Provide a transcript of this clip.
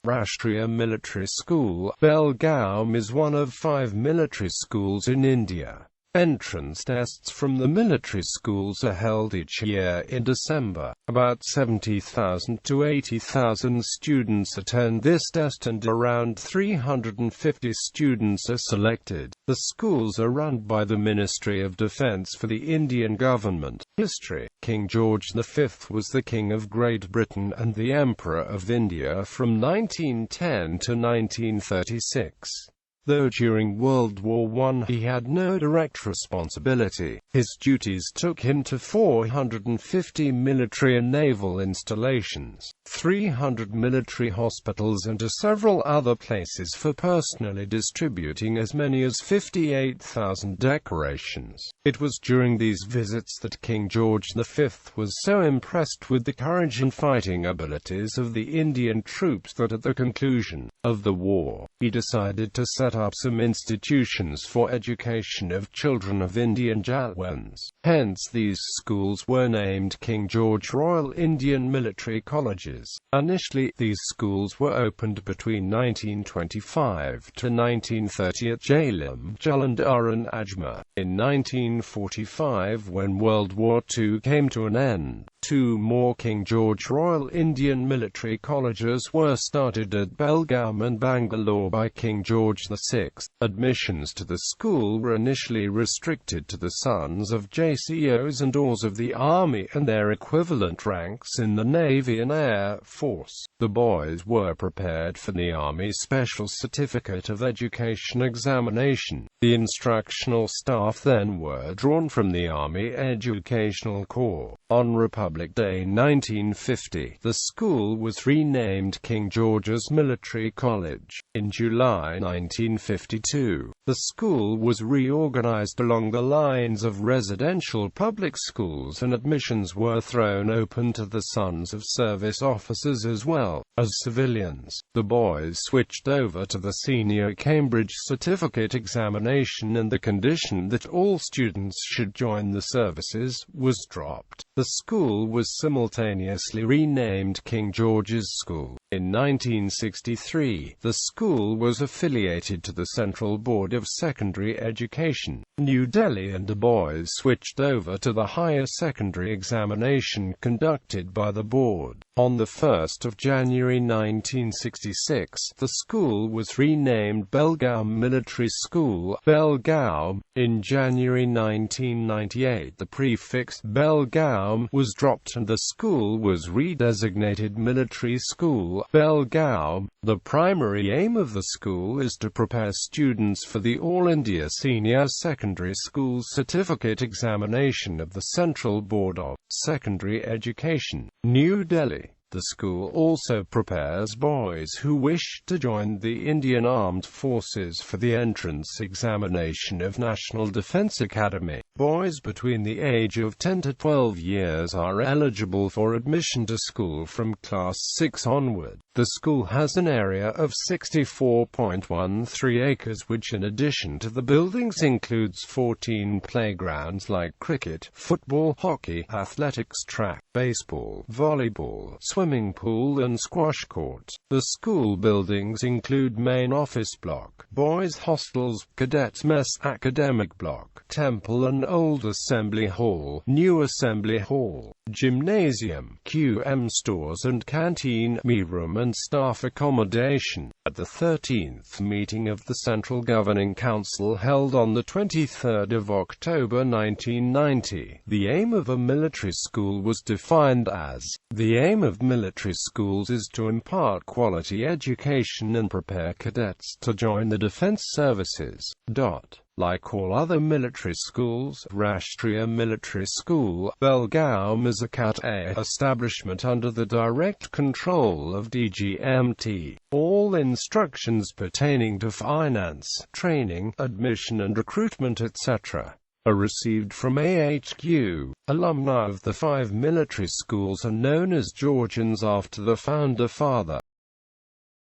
Rashtriya Military School, Belgaum is one of 5 military schools in India. Entrance tests from the military schools are held each year in December. About 70,000 to 80,000 students attend this test and around 350 students are selected. The schools are run by the Ministry of Defence for the Indian government. History: King George V was the King of Great Britain and the Emperor of India from 1910 to 1936. Though during World War I he had no direct responsibility, his duties took him to 450 military and naval installations, 300 military hospitals and to several other places for personally distributing as many as 58,000 decorations. It was during these visits that King George V was so impressed with the courage and fighting abilities of the Indian troops that at the conclusion of the war, he decided to set up some institutions for education of children of Indian Jalwans. Hence these schools were named King George Royal Indian Military Colleges. Initially, these schools were opened between 1925 to 1930 at Belgaum, Jalandhar and Ajmer. In 1945, when World War II came to an end, 2 more King George Royal Indian Military Colleges were started at Belgaum and Bangalore by King George VI. Admissions to the school were initially restricted to the sons of JCOs and Ors of the Army and their equivalent ranks in the Navy and Air Force. The boys were prepared for the Army Special Certificate of Education examination. The instructional staff then were drawn from the Army Educational Corps. On Republic Day 1950, the school was renamed King George's Military College. In July 1952, the school was reorganized along the lines of residential public schools and admissions were thrown open to the sons of service officers as well as civilians. The boys switched over to the Senior Cambridge Certificate examination and the condition that all students should join the services was dropped. The school was simultaneously renamed King George's School. In 1963, the school was affiliated to the Central Board of Secondary Education, New Delhi, and the boys switched over to the higher secondary examination conducted by the board. On the 1st of January 1966, the school was renamed Belgaum Military School, Belgaum. In January 1998, the prefix Belgaum was dropped and the school was redesignated Military School, Belgaum. The primary aim of the school is to prepare students for the All India Senior Secondary School Certificate examination of the Central Board of Secondary Education, New Delhi. The school also prepares boys who wish to join the Indian Armed Forces for the entrance examination of National Defence Academy. Boys between the age of 10 to 12 years are eligible for admission to school from Class 6 onward. The school has an area of 64.13 acres which in addition to the buildings includes 14 playgrounds like cricket, football, hockey, athletics, track, baseball, volleyball, swimming pool and squash court. The school buildings include main office block, boys hostels, cadets mess, academic block, temple and old assembly hall, new assembly hall, gymnasium, QM stores and canteen, meal room and staff accommodation. At the 13th meeting of the Central Governing Council held on the 23rd of October 1990, the aim of a military school was defined as, the aim of military schools is to impart quality education and prepare cadets to join the defense services. Like all other military schools, Rashtriya Military School, Belgaum is a Cat A establishment under the direct control of DGMT. All instructions pertaining to finance, training, admission and recruitment etc. are received from AHQ. Alumni of the 5 military schools are known as Georgians after the founder father.